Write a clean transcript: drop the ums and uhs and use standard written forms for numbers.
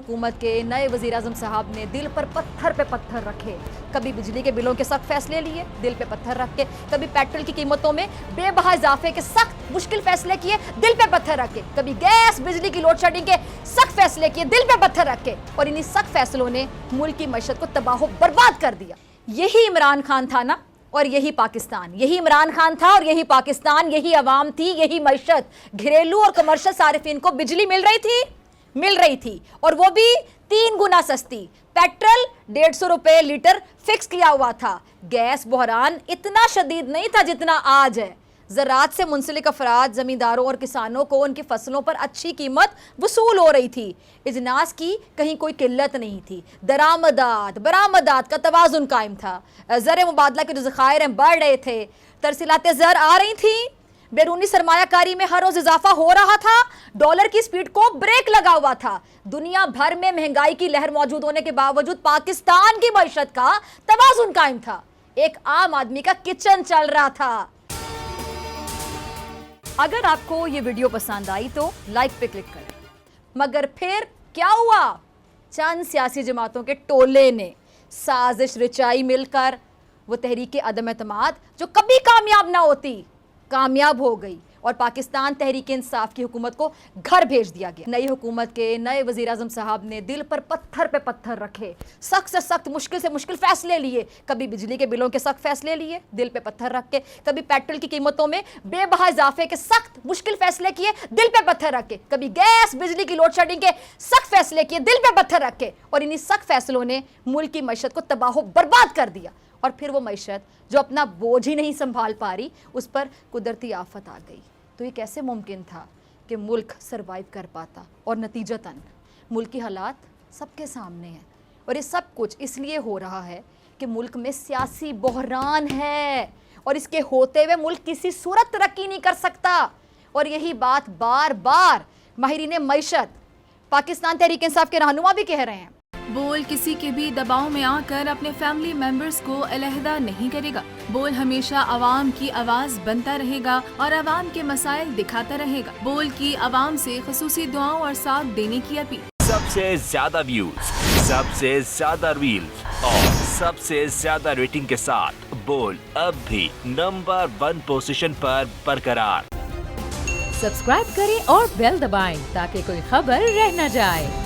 हुकूमत के नए वज़ीर आज़म साहब ने दिल पर पत्थर पे पत्थर रखे। कभी बिजली के बिलों के सख्त फैसले लिए, दिल पे पत्थर रख के, कभी पेट्रोल की कीमतों में बेबहा इजाफे के सख्त मुश्किल फैसले किए, दिल पे पत्थर रख के, कभी गैस बिजली की लोड शेडिंग के सख्त फैसले किए, दिल पे पत्थर रख के, और इन्हीं सख्त फैसलों ने मुल्क की मईशत को तबाह बर्बाद कर दिया। यही इमरान खान था ना, और यही पाकिस्तान। यही इमरान खान था और यही पाकिस्तान, यही अवाम थी, यही मईशत। घरेलू और कमर्शियल सारिफिन को बिजली मिल रही थी और वो भी 3 गुना सस्ती। पेट्रोल 150 रुपए लीटर फिक्स किया हुआ था। गैस बहरान इतना शदीद नहीं था जितना आज है। ज़राअत से मुंसलिक अफराद, ज़मींदारों और किसानों को उनकी फसलों पर अच्छी कीमत वसूल हो रही थी। इजनास की कहीं कोई किल्लत नहीं थी। बरामदात का तवाज़ुन कायम था। ज़र मुबादला के जो ज़खायर हैं बढ़ रहे थे। तरसीलात ज़र आ रही थी। बैरूनी सरमायाकारी में हर रोज़ इजाफा हो रहा था। डॉलर की स्पीड को ब्रेक लगा हुआ था। दुनिया भर में महंगाई की लहर मौजूद होने के बावजूद पाकिस्तान की मईशत का तवाज़ुन कायम था। एक आम आदमी का किचन चल रहा था। अगर आपको ये वीडियो पसंद आई तो लाइक पे क्लिक करें। मगर फिर क्या हुआ? चंद सियासी जमातों के टोले ने साजिश रचाई, मिलकर वो तहरीक अदम एतमाद जो कभी कामयाब ना होती, कामयाब हो गई और पाकिस्तान तहरीक इंसाफ की हुकूमत को घर भेज दिया गया। नई हुकूमत के नए वज़ीर आज़म साहब ने दिल पर पत्थर पे पत्थर रखे, सख्त से सख्त, मुश्किल से मुश्किल फैसले लिए। कभी बिजली के बिलों के सख्त फैसले लिए, दिल पे पत्थर रख के, कभी पेट्रोल की कीमतों में बेबहा इजाफे के सख्त मुश्किल फैसले किए, दिल पे पत्थर रख के, कभी गैस बिजली की लोड शेडिंग के सख्त फैसले किए, दिल पे पत्थर रख के, और इन्हीं सख्त फैसलों ने मुल्क की मईशत को तबाह बर्बाद कर दिया। और फिर वो मईशत जो अपना बोझ ही नहीं संभाल पा रही, उस पर कुदरती आफत आ गई। तो ये कैसे मुमकिन था कि मुल्क सरवाइव कर पाता? और नतीजतन मुल्क की हालात सबके सामने हैं। और ये सब कुछ इसलिए हो रहा है कि मुल्क में सियासी बहरान है और इसके होते हुए मुल्क किसी सूरत तरक्की नहीं कर सकता। और यही बात बार बार माहिरीन मईशत, पाकिस्तान तहरीक इंसाफ के रहनुमा भी कह रहे हैं। बोल किसी के भी दबाव में आकर अपने फैमिली मेंबर्स को अलहदा नहीं करेगा। बोल हमेशा आवाम की आवाज बनता रहेगा और आवाम के मसाइल दिखाता रहेगा। बोल की आवाम से खुसूसी दुआओं और साथ देने की अपील। सबसे ज्यादा व्यूज, सबसे ज्यादा रील्स और सबसे ज्यादा रेटिंग के साथ बोल अब भी नंबर 1 पोजीशन पर बरकरार। सब्सक्राइब करें और बेल दबाएं ताकि कोई खबर रह न जाए।